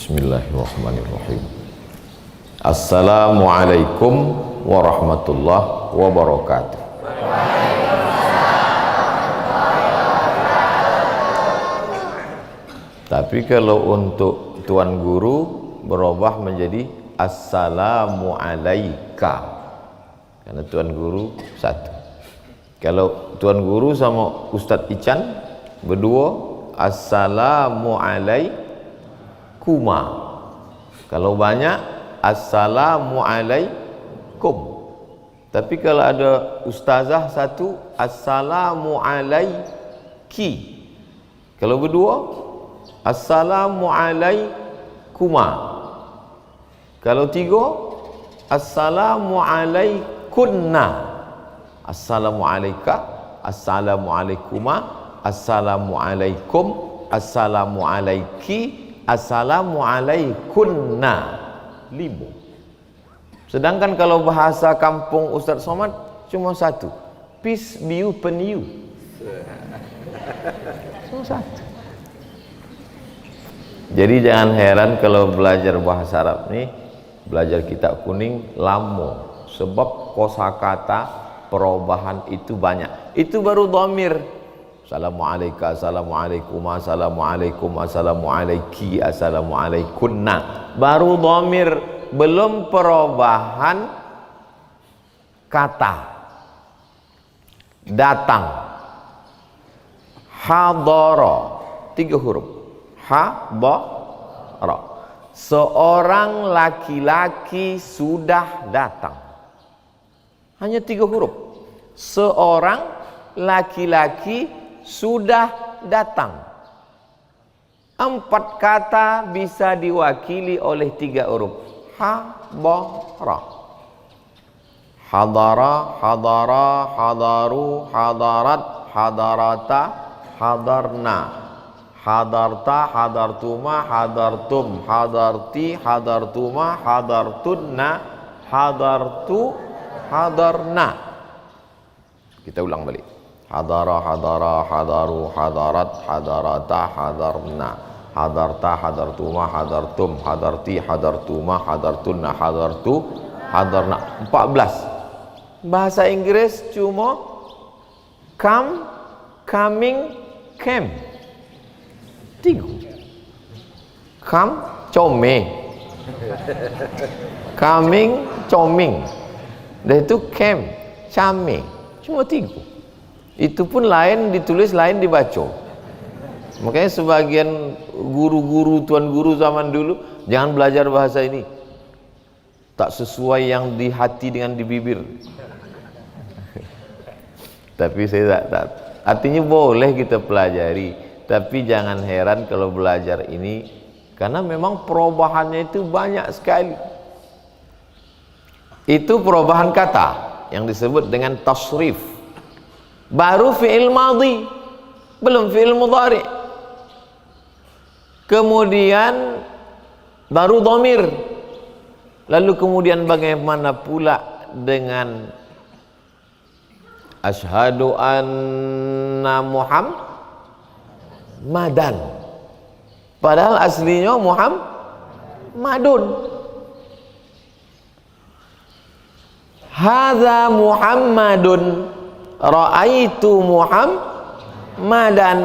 Bismillahirrahmanirrahim. Assalamualaikum warahmatullahi wabarakatuh. Tapi kalau untuk Tuan Guru berubah menjadi Assalamualaika, karena Tuan Guru satu. Kalau Tuan Guru sama Ustadz Ican berdua Assalamualaikuma. Kalau banyak Assalamualaikum. Tapi kalau ada ustazah satu Assalamualaiki. Kalau berdua Assalamualaikuma. Kalau tiga Assalamualaikunna. Assalamualaika, Assalamualaikuma, Assalamualaikum, Assalamualaiki, Assalamualaikunna. 5. Sedangkan kalau bahasa kampung Ustaz Somad cuma satu. Peace be upon you. Cuma satu. Jadi jangan heran kalau belajar bahasa Arab nih, belajar kitab kuning lama, sebab kosakata perubahan itu banyak. Itu baru dhamir. Assalamualaikum, Assalamualaikum, Assalamualaikum, Assalamualaiki, Assalamualaikunna. Baru dhamir, belum perubahan kata. Datang. Hadara, 3 huruf. Hadara. Seorang laki-laki sudah datang. Hanya 3 huruf. Seorang laki-laki sudah datang. 4 kata bisa diwakili oleh 3 huruf. Hadara. Hadara, hadara, hadaru, hadarat, hadarata, hadarna. Hadarta, hadartuma, hadartum, hadarti, hadartuma, hadartunna, hadartu, hadarna. Kita ulang balik. Hadara, hadara, hadaru, hadarat, hadarata, hadarna. Hadarta, hadartuma, hadartum, hadarti, hadartuma, hadartunna, hadartu, hadarna. 14. Bahasa Inggris cuma come, coming, came. 3. Come, coming. Coming, coming. Dan itu came, came. Cuma 3. Itu pun lain ditulis, lain dibaca. Makanya sebagian guru-guru, tuan guru zaman dulu, jangan belajar bahasa ini, tak sesuai yang di hati dengan di bibir. Tapi saya tak. Artinya boleh kita pelajari, tapi jangan heran kalau belajar ini, karena memang perubahannya itu banyak sekali. Itu perubahan kata yang disebut dengan tasrif. Baru fi'il madhi, belum fi'il mudhari. Kemudian baru dhamir. Lalu kemudian bagaimana pula dengan asyhadu anna Muhammadan. Padahal aslinya Muhammadun. Hadza Muhammadun, ra'aitu Muhammadan,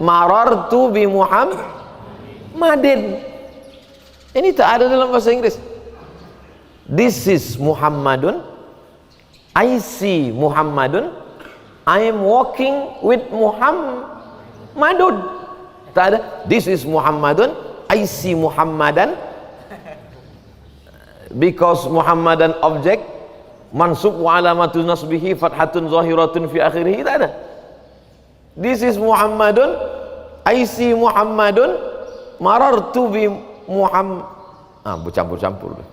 marartu bi Muhammadin. Ini tak ada dalam bahasa Inggris. This is Muhammadun, I see Muhammadun, I am walking with Muhammadun. Tak ada. This is Muhammadun, I see Muhammadan, because Muhammadan object mansub wa alamatun nasbihi fathatun zahiratun fi akhirih. Tak ada. This is Muhammadun, I see Muhammadun, marartu bi Muhammad. Bercampur-campur.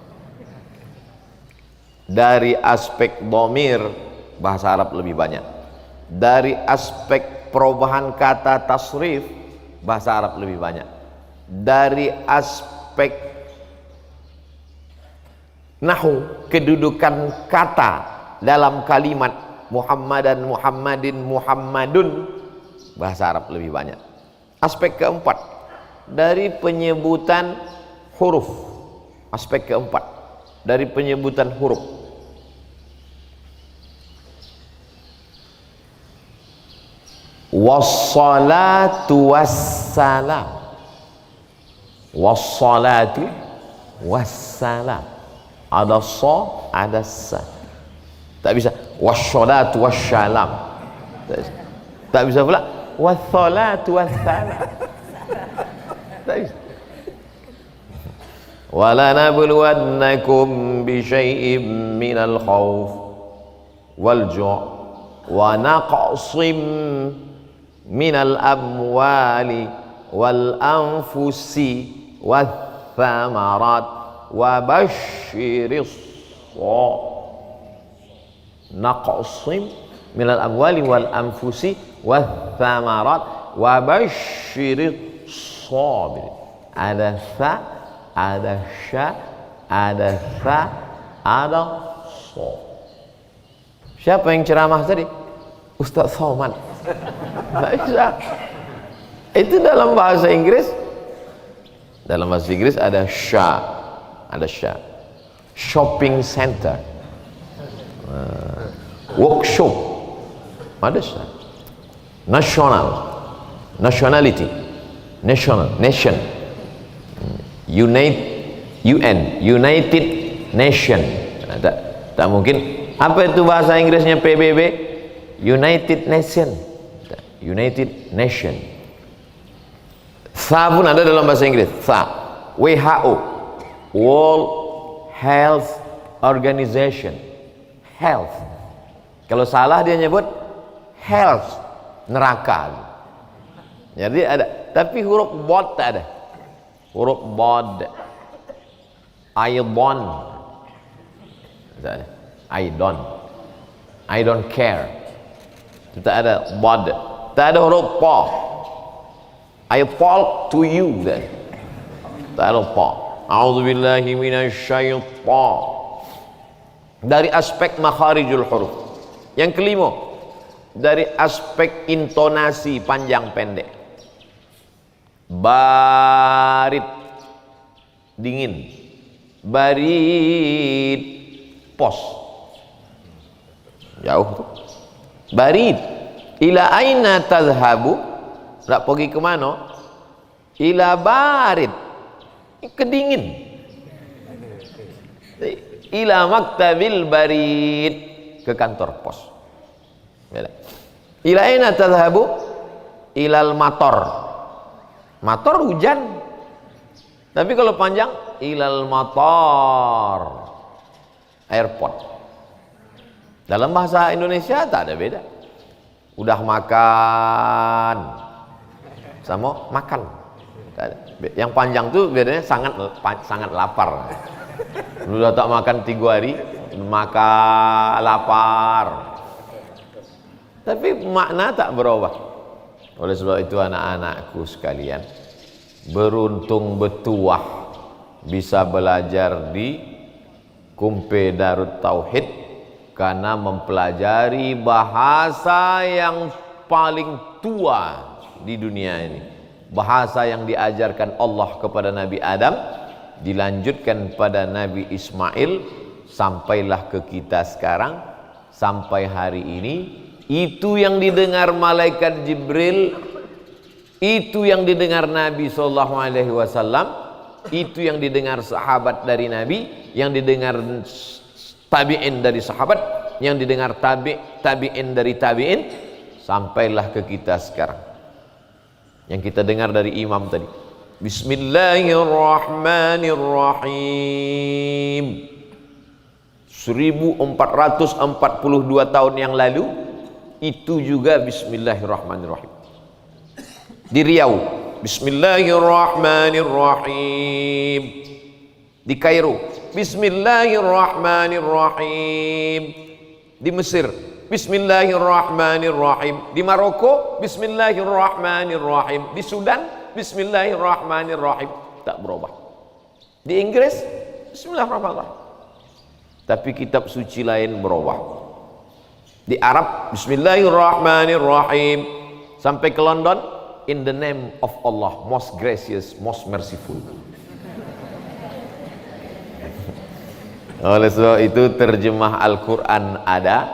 Dari aspek dhamir bahasa Arab lebih banyak. Dari aspek perubahan kata tasrif bahasa Arab lebih banyak. Dari aspek nahu, kedudukan kata dalam kalimat Muhammadan, Muhammadin, Muhammadun, bahasa Arab lebih banyak. Aspek keempat, dari penyebutan huruf, aspek keempat dari penyebutan huruf. Wassalatu wassalam, wassalatu wassalam, ada so, ada sa. Tak bisa wassalatu wassalam, tak bisa pula wassalatu wassalam, tak bisa. وَلَنَبْلُوَنَّكُمْ بِشَيْءٍ مِّنَ الْخَوْفِ وَالْجُوعِ وَنَقْصٍ مِّنَ الْأَمْوَالِ وَالْأَنفُسِ وَالثَّمَرَاتِ وَبَشِّرِ الصَّابِرِينَ. نَقْصٍ مِّنَ الْأَمْوَالِ وَالْأَنفُسِ وَالثَّمَرَاتِ وَبَشِّرِ الصَّابِرِينَ. Ada sa, ada sya, ada sa, ada so. Siapa yang ceramah tadi? Ustaz Somad. Itu dalam bahasa Inggris. Dalam bahasa Inggris ada sya, ada sya. Shopping center, workshop, ada sya. National, nationality, national, nation. United Nation. Tak mungkin. Apa itu bahasa Inggrisnya PBB? United Nation. United Nation. Sa pun ada dalam bahasa Inggris. Sa. WHO, World Health Organization. Health. Kalau salah dia nyebut health, neraka. Jadi ada. Tapi huruf bod tak ada. Huruf bod, aidon, I don't care, tak ada bod, tak ada huruf pa, I talk to you, tak ada pa. A'udzubillahi minasyaitan. Dari aspek makharijul huruf. Yang kelima, dari aspek intonasi panjang pendek. Barid, dingin. Barid, pos, jauh tuh. Barid, ila aina tadhhabu, nak pergi ke mana? Ila barid, kedingin. Ila maktabil barid, ke kantor pos. Ila aina tadhhabu? Ilal mator. Mator hujan. Tapi kalau panjang, ilal matar, airport. Dalam bahasa Indonesia tak ada beda. Udah makan sama makan. Yang panjang tuh bedanya sangat lapar. Udah tak makan 3 hari, makan lapar. Tapi makna tak berubah. Oleh sebab itu anak-anakku sekalian, beruntung betuah bisa belajar di Kumpe Darut Tauhid, karena mempelajari bahasa yang paling tua di dunia ini. Bahasa yang diajarkan Allah kepada Nabi Adam, dilanjutkan pada Nabi Ismail, sampailah ke kita sekarang, sampai hari ini. Itu yang didengar malaikat Jibril, itu yang didengar Nabi SAW, itu yang didengar sahabat dari Nabi, yang didengar tabi'in dari sahabat, yang didengar tabi'in dari tabi'in, sampailah ke kita sekarang. Yang kita dengar dari imam tadi. Bismillahirrahmanirrahim. 1442 tahun yang lalu, itu juga bismillahirrahmanirrahim. Di Riau, bismillahirrahmanirrahim. Di Kairo, bismillahirrahmanirrahim. Di Mesir, bismillahirrahmanirrahim. Di Maroko, bismillahirrahmanirrahim. Di Sudan, bismillahirrahmanirrahim. Tak berubah. Di Inggris, bismillahirrahmanirrahim. Tapi kitab suci lain berubah. Di Arab, bismillahirrahmanirrahim. Sampai ke London, in the name of Allah, most gracious, most merciful. Oleh sebab itu terjemah Al-Quran ada,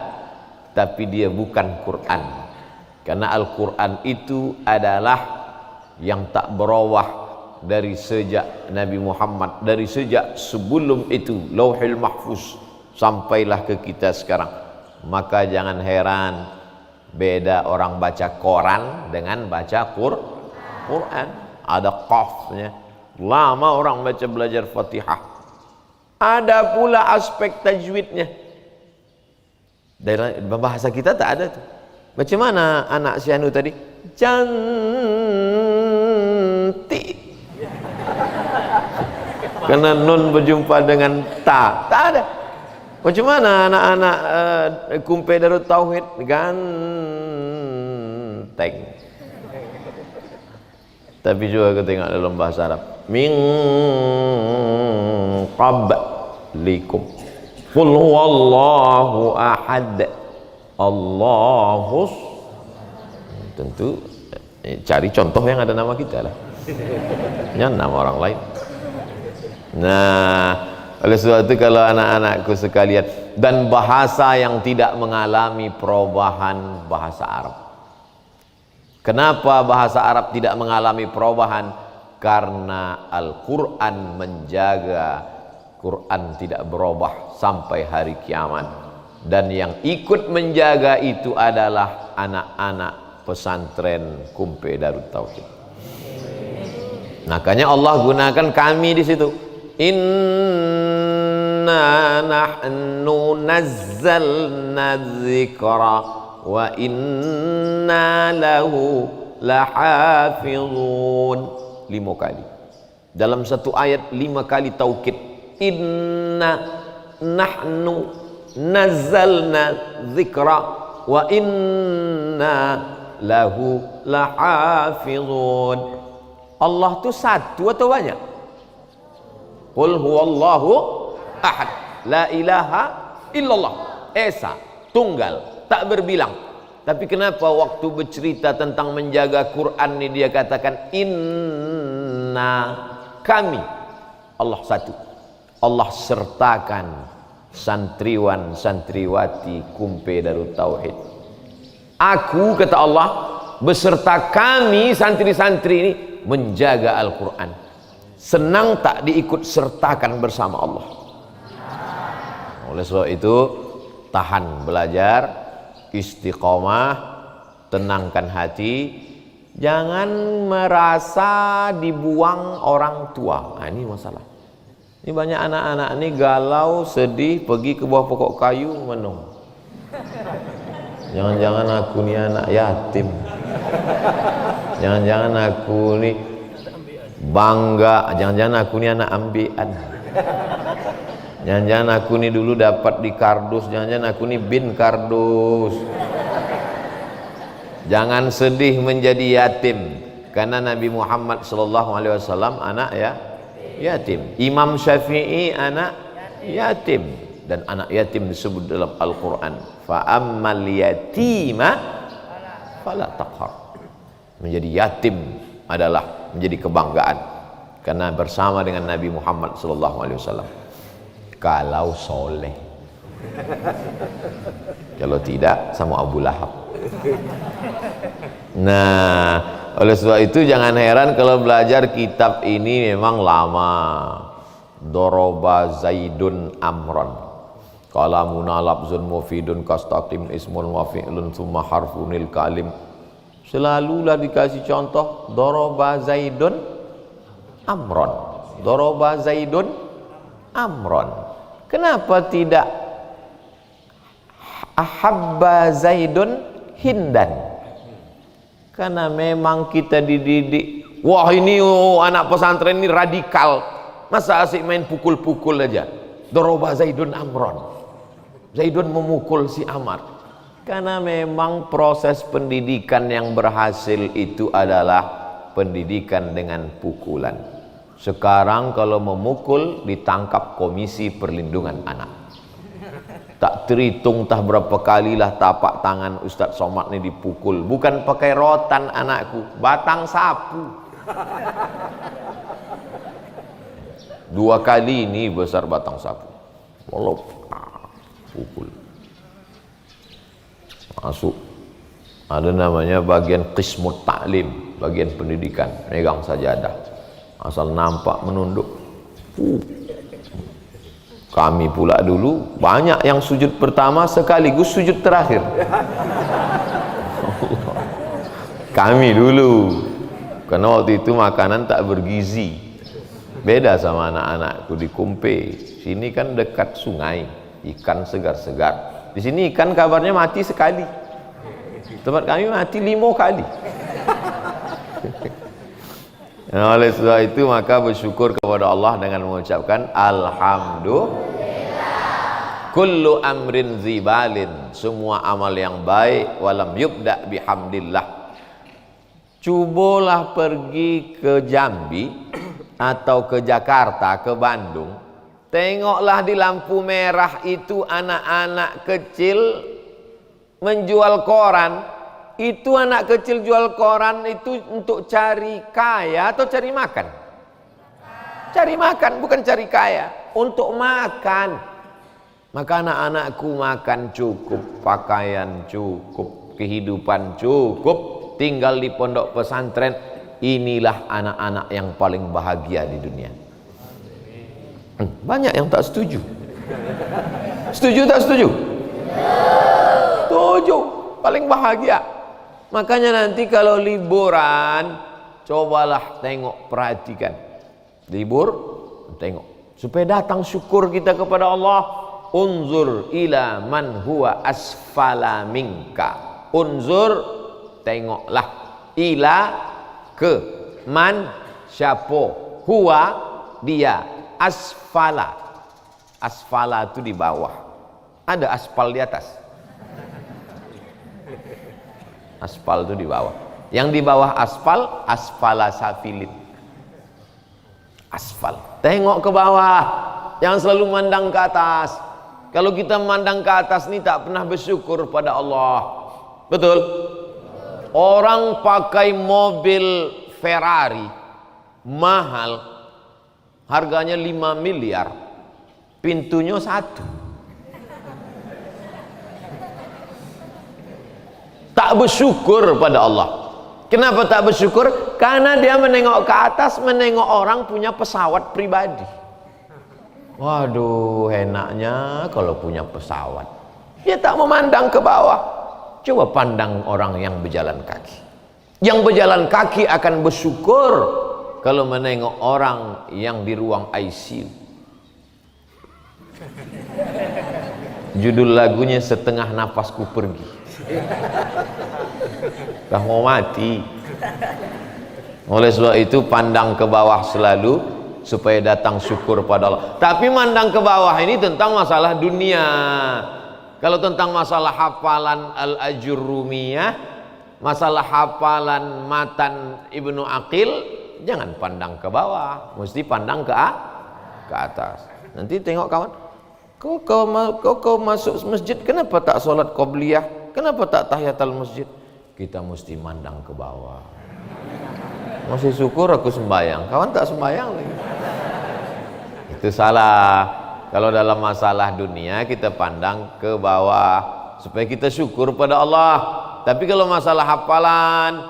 tapi dia bukan Quran. Karena Al-Quran itu adalah yang tak berubah dari sejak Nabi Muhammad, dari sejak sebelum itu Lauhul Mahfuz sampailah ke kita sekarang. Maka jangan heran beda orang baca Quran dengan baca Quran. Ada qafnya, lama orang baca belajar Fatihah. Ada pula aspek tajwidnya. Dalam bahasa kita tak ada tuh. Macam mana anak si Anu tadi? Cantik. Karena nun berjumpa dengan ta, tak ada. Macam mana anak-anak Kumpe Darut Tauhid? Ganteng. Tapi juga kita tengok dalam bahasa Arab, min qablikum qul huwallahu ahad Allahus. Tentu cari contoh yang ada nama kita lah, jangan nama orang lain. Nah, oleh sebab itu kalau anak-anakku sekalian, dan bahasa yang tidak mengalami perubahan bahasa Arab. Kenapa bahasa Arab tidak mengalami perubahan? Karena Al-Quran menjaga, Quran tidak berubah sampai hari kiamat. Dan yang ikut menjaga itu adalah anak-anak pesantren Kumpe Darut Tauhid. Makanya Allah gunakan kami di situ. Inna nahnu nazzalna dzikra wa inna lahu lahafizun. 5 kali dalam satu ayat, 5 kali taukid. Inna nahnu nazzalna dzikra wa inna lahu lahafizun. Allah tu satu atau banyak? Qul huwallahu ahad la ilaha illallah, esa, tunggal, tak berbilang. Tapi kenapa waktu bercerita tentang menjaga Quran ini dia katakan inna, kami, Allah satu. Allah sertakan santriwan santriwati Kumpe Darut Tauhid. Aku, kata Allah, beserta kami santri-santri ini menjaga Al-Quran. Senang tak diikut sertakan bersama Allah. Oleh sebab itu tahan belajar, istiqomah, tenangkan hati, jangan merasa dibuang orang tua. Nah, ini masalah. Ini banyak anak-anak ini galau, sedih, pergi ke bawah pokok kayu menung. Jangan-jangan aku ni anak yatim. Jangan-jangan aku ni bangga. Jangan-jangan aku ni anak ambian. Jangan-jangan aku ni dulu dapat di kardus. Jangan-jangan aku ni bin kardus. Jangan sedih menjadi yatim, karena Nabi Muhammad SAW anak yatim. Imam Syafi'i anak yatim, dan anak yatim disebut dalam Al-Quran, fa'ammal yatima fala taqhar. Menjadi yatim adalah menjadi kebanggaan, karena bersama dengan Nabi Muhammad SAW. Kalau soleh, kalau tidak sama Abu Lahab. Nah, oleh sebab itu jangan heran kalau belajar kitab ini memang lama. Doroba Zaidun Amron, kalamuna lafzun mufidun kastaqim ismun wa fi'lun thumma harfunil kalim. Selalulah dikasih contoh Doroba Zaidun Amron, Doroba Zaidun Amron. Kenapa tidak Ahabba Zaidun Hindan? Karena memang kita dididik, wah ini anak pesantren ini radikal, masa asik main pukul-pukul aja. Doroba Zaidun Amron, Zaidun memukul si Amar. Karena memang proses pendidikan yang berhasil itu adalah pendidikan dengan pukulan. Sekarang kalau memukul ditangkap Komisi Perlindungan Anak. Tak terhitung tah berapa kalilah tapak tangan Ustadz Somad ini dipukul. Bukan pakai rotan anakku, batang sapu. 2 kali ini besar batang sapu. Walau pukul. Masuk. Ada namanya bagian qismut ta'lim, bagian pendidikan, megang sajadah. Asal nampak menunduk. Kami pula dulu banyak yang sujud pertama sekaligus sujud terakhir. Kami dulu, karena waktu itu makanan tak bergizi. Beda sama anak-anakku di Kumpe. Sini kan dekat sungai, ikan segar-segar. Di sini ikan kabarnya mati sekali. Tempat kami mati 5 kali. Nah, oleh sebab itu maka bersyukur kepada Allah dengan mengucapkan alhamdulillah. Kullu amrin zibalin, semua amal yang baik walam yubda bihamdillah. Cubalah pergi ke Jambi atau ke Jakarta, ke Bandung, tengoklah di lampu merah itu anak-anak kecil menjual koran. Itu anak kecil jual koran itu untuk cari kaya atau cari makan? Cari makan, bukan cari kaya. Untuk makan. Maka anak-anakku makan cukup, pakaian cukup, kehidupan cukup, tinggal di pondok pesantren. Inilah anak-anak yang paling bahagia di dunia. Banyak yang tak setuju. Setuju tak setuju? Setuju, paling bahagia. Makanya nanti kalau liburan, cobalah tengok, perhatikan. Libur, tengok. Supaya datang syukur kita kepada Allah. Unzur ila man huwa asfala minka. Unzur, tengoklah. Ila, ke. Man, siapa. Huwa, dia. Asfala. Asfala itu di bawah. Ada aspal di atas. Aspal itu di bawah. Yang di bawah aspal, asfala safilin. Aspal. Tengok ke bawah. Jangan selalu mandang ke atas. Kalau kita memandang ke atas ini tak pernah bersyukur pada Allah. Betul? Orang pakai mobil Ferrari mahal, harganya 5 miliar, pintunya 1. Tak bersyukur pada Allah. Kenapa tak bersyukur? Karena dia menengok ke atas, menengok orang punya pesawat pribadi. Waduh, enaknya kalau punya pesawat. Dia tak memandang ke bawah. Coba pandang orang yang berjalan kaki. Yang berjalan kaki akan bersyukur kalau menengok orang yang di ruang ICU. Judul lagunya Setengah Napasku Pergi. Dah mau mati. Oleh sebab itu pandang ke bawah selalu supaya datang syukur pada Allah. Tapi mandang ke bawah ini tentang masalah dunia. Kalau tentang masalah hafalan Al-Ajurrumiyah, masalah hafalan matan Ibnu Aqil, jangan pandang ke bawah, mesti pandang ke atas. Nanti tengok kawan, kau masuk masjid, kenapa tak sholat qobliyah? Kenapa tak tahiyatul masjid? Kita mesti mandang ke bawah. Masih syukur aku sembahyang, kawan tak sembahyang lagi. Itu salah. Kalau dalam masalah dunia kita pandang ke bawah supaya kita syukur pada Allah. Tapi kalau masalah hafalan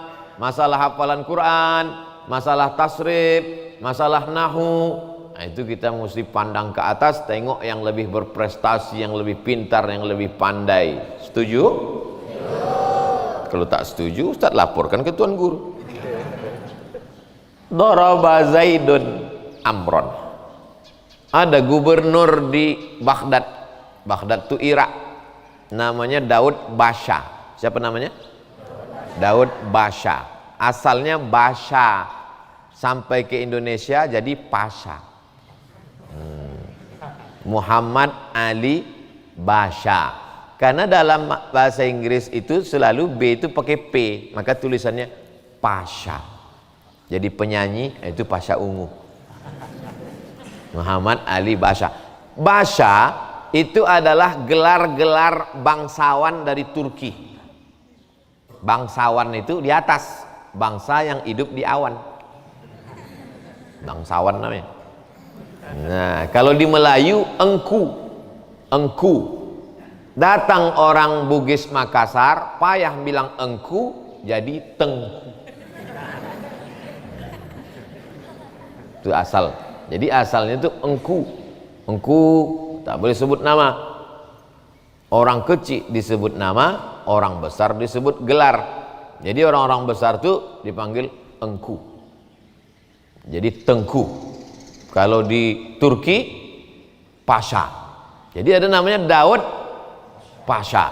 Quran, masalah tasrif, masalah nahu, nah itu kita mesti pandang ke atas, tengok yang lebih berprestasi, yang lebih pintar, yang lebih pandai. Setuju? Kalau tak setuju, Ustaz laporkan ke Tuan Guru. Daraba Zaidun Amron. Ada gubernur di Baghdad. Baghdad itu Irak. Namanya Daud Basha. Siapa namanya? Daud Basha. Asalnya Basha. Sampai ke Indonesia jadi Pasha. Muhammad Ali Basha. Karena dalam bahasa Inggris itu selalu B itu pakai P, maka tulisannya Pasha. Jadi penyanyi itu Pasha Ungu. Muhammad Ali Basha. Basha itu adalah gelar-gelar bangsawan dari Turki. Bangsawan itu di atas, bangsa yang hidup di awan. Bangsawan namanya. Nah, kalau di Melayu engku. engku. Datang orang Bugis Makassar, payah bilang engku, jadi tengku. Itu asal. Jadi asalnya itu engku. Engku tak boleh sebut nama. Orang kecil disebut nama, orang besar disebut gelar. Jadi orang-orang besar itu dipanggil engku. Jadi tengku. Kalau di Turki, pasha. Jadi ada namanya Daud Pasha.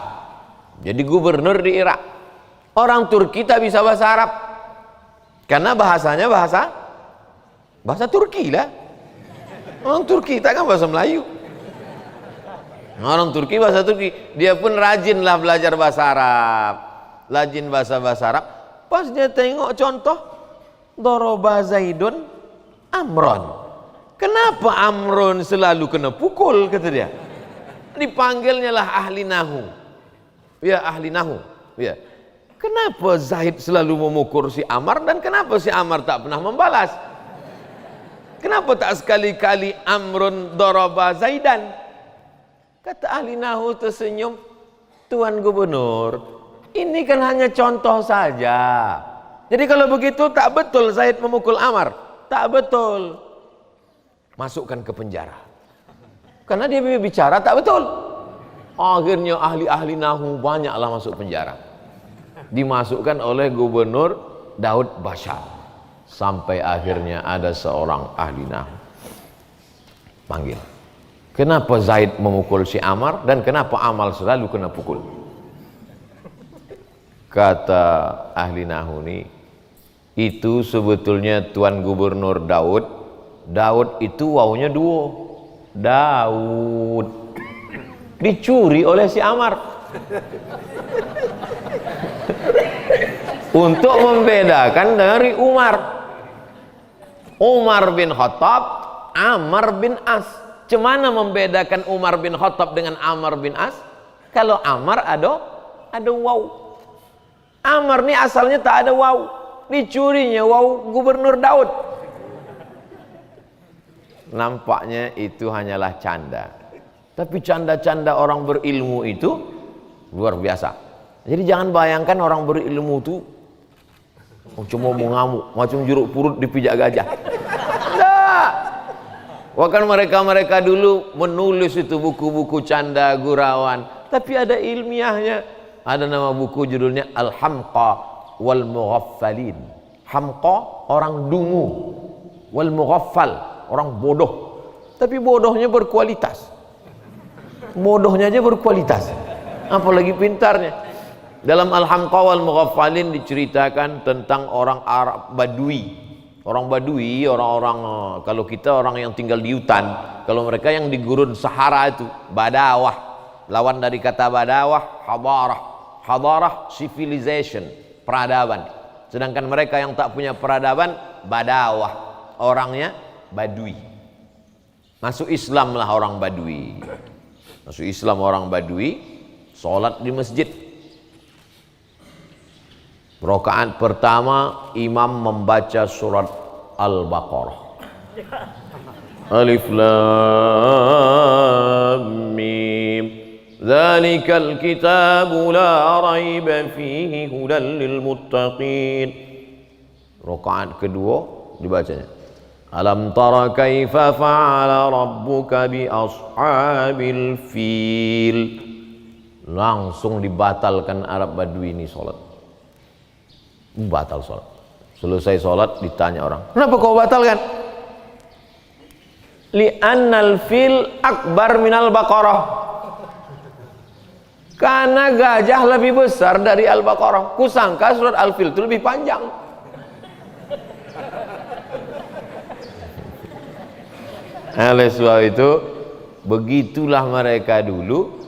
Jadi gubernur di Irak. Orang Turki tak bisa bahasa Arab karena bahasanya bahasa Turki lah. Orang Turki tak kan bahasa Melayu. Orang Turki bahasa Turki. Dia pun rajin lah belajar bahasa Arab, rajin bahasa Arab. Pas dia tengok contoh Doroba Zaidun Amron, kenapa Amron selalu kena pukul, kata dia. Dipanggilnya lah ahli nahu. Ya, ahli nahu. Ya. Kenapa Zaid selalu memukul si Amar dan kenapa si Amar tak pernah membalas? Kenapa tak sekali-kali Amrun daraba Zaidan? Kata ahli nahu tersenyum, Tuan Gubernur, ini kan hanya contoh saja. Jadi kalau begitu tak betul Zaid memukul Amar. Tak betul. Masukkan ke penjara. Karena dia bicara tak betul. Akhirnya ahli-ahli nahu banyaklah masuk penjara. Dimasukkan oleh Gubernur Daud Bashar. Sampai akhirnya ada seorang ahli nahu panggil. Kenapa Zaid memukul si Amar dan kenapa Amal selalu kena pukul? Kata ahli nahu ini, itu sebetulnya Tuan Gubernur Daud. Daud itu wawunya dua. Daud dicuri oleh si Amar untuk membedakan dari Umar bin Khattab, Amr bin As. Cemana membedakan Umar bin Khattab dengan Amr bin As? Kalau Amr ada waw, Amr ni asalnya tak ada waw, dicurinya waw Gubernur Daud. Nampaknya itu hanyalah canda. Tapi canda-canda orang berilmu itu luar biasa. Jadi jangan bayangkan orang berilmu itu cuma mau ngamuk, macam jeruk purut dipijak gajah. Tidak. Bahkan mereka dulu menulis itu buku-buku canda gurauan. Tapi ada ilmiahnya. Ada nama buku judulnya Al-Hamqa wal Mughaffalin. Hamqa orang dungu, wal Mughaffal orang bodoh, tapi bodohnya berkualitas. Bodohnya aja berkualitas, apalagi pintarnya. Dalam Al-Hamqa wal Mughaffalin diceritakan tentang orang Arab Badui. Orang Badui, orang-orang, kalau kita orang yang tinggal di hutan, kalau mereka yang di gurun Sahara itu Badawah. Lawan dari kata Badawah, hadarah. Hadarah civilization, peradaban. Sedangkan mereka yang tak punya peradaban, Badawah, orangnya Badui. Masuk Islam lah orang Badui. Masuk Islam orang Badui, sholat di masjid. Rakaat pertama imam membaca surat Al-Baqarah. Alif Lam Mim. Dzalikal kitabu la raiba fihi hudan lil muttaqin. Rakaat kedua dibacanya Alam tara kaifa fa'ala rabbuka bi ashabil fil. Langsung dibatalkan Arab Badui ini sholat. Batal sholat. Selesai sholat ditanya orang, kenapa kau batalkan? Li'annal fil akbar minal baqarah. Karena gajah lebih besar dari Al-Baqarah. Kusangka surat Al-Fil itu lebih panjang. Oleh sebab itu begitulah mereka dulu.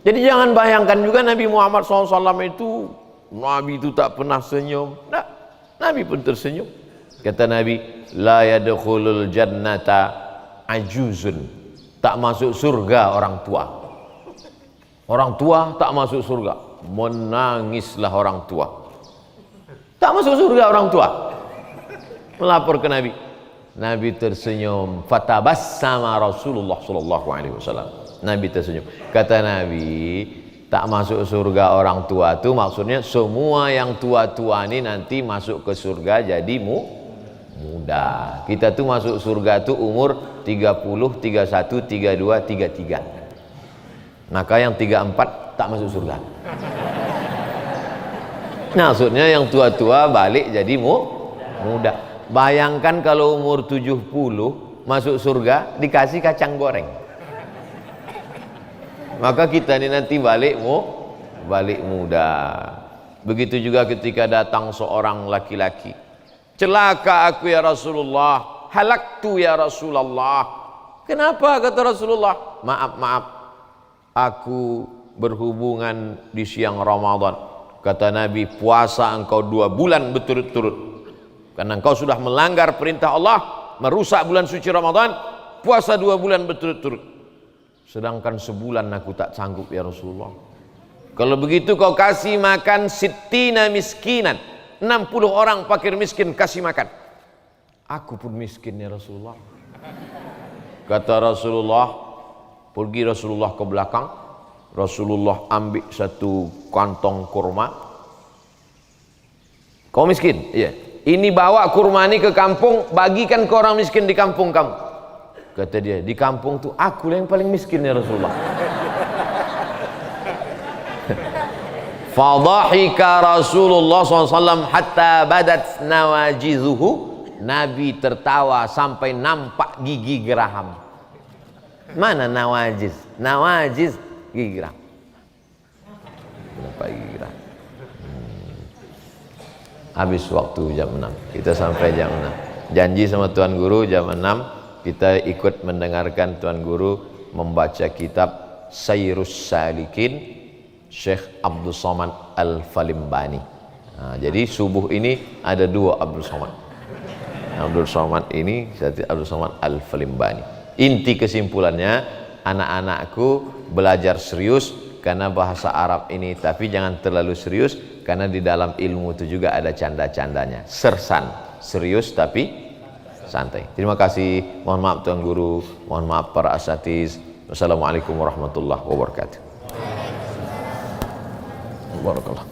Jadi jangan bayangkan juga Nabi Muhammad SAW itu Nabi itu tak pernah senyum. Nah, Nabi pun tersenyum. Kata Nabi, la yadkhulul jannata ajuzun. Tak masuk surga orang tua. Orang tua tak masuk surga. Menangislah orang tua. Tak masuk surga orang tua. Melapor ke Nabi. Nabi tersenyum. Fatabassama Rasulullah sallallahu alaihi wasallam. Nabi tersenyum. Kata Nabi, tak masuk surga orang tua tuh maksudnya semua yang tua-tua ini nanti masuk ke surga jadi muda. Kita tuh masuk surga tuh umur 30, 31, 32, 33. Maka yang 34 tak masuk surga. Maksudnya yang tua-tua balik jadi muda. Bayangkan kalau umur 70 masuk surga dikasih kacang goreng. Maka kita ini nanti balik muda. Begitu juga ketika datang seorang laki-laki. Celaka aku ya Rasulullah, halaktu ya Rasulullah. Kenapa kata Rasulullah? Maaf, aku berhubungan di siang Ramadan. Kata Nabi, puasa engkau 2 bulan berturut-turut. Karena engkau sudah melanggar perintah Allah, merusak bulan suci Ramadan, puasa 2 bulan berturut-turut. Sedangkan sebulan aku tak sanggup ya Rasulullah. Kalau begitu kau kasih makan 60 miskinan, 60 orang fakir miskin kasih makan. Aku pun miskin ya Rasulullah. Kata Rasulullah, pergi Rasulullah ke belakang. Rasulullah ambil satu kantong kurma. Kau miskin? Iya. Ini bawa kurma ini ke kampung, bagikan ke orang miskin di kampung kamu. Kata dia, di kampung tuh aku yang paling miskin ya Rasulullah. Fadhahika Rasulullah SAW hatta badat nawajizuhu. Nabi tertawa sampai nampak gigi geraham. Mana nawajiz? Nawajiz gigi geraham. Nampak gigi geraham. Habis waktu jam 6, kita sampai jam 6. Janji sama Tuan Guru jam 6 kita ikut mendengarkan Tuan Guru membaca kitab Sayrus Salikin Syekh Abdul Somad Al-Falimbani. Jadi subuh ini ada 2 Abdul Somad. Abdul Somad ini Abdul Somad Al-Falimbani. Inti kesimpulannya, anak-anakku belajar serius karena bahasa Arab ini, tapi jangan terlalu serius karena di dalam ilmu itu juga ada canda-candanya. Sersan, serius tapi santai. Terima kasih. Mohon maaf Tuan Guru, mohon maaf para asatiz. Wassalamualaikum warahmatullahi wabarakatuh. Barakallah.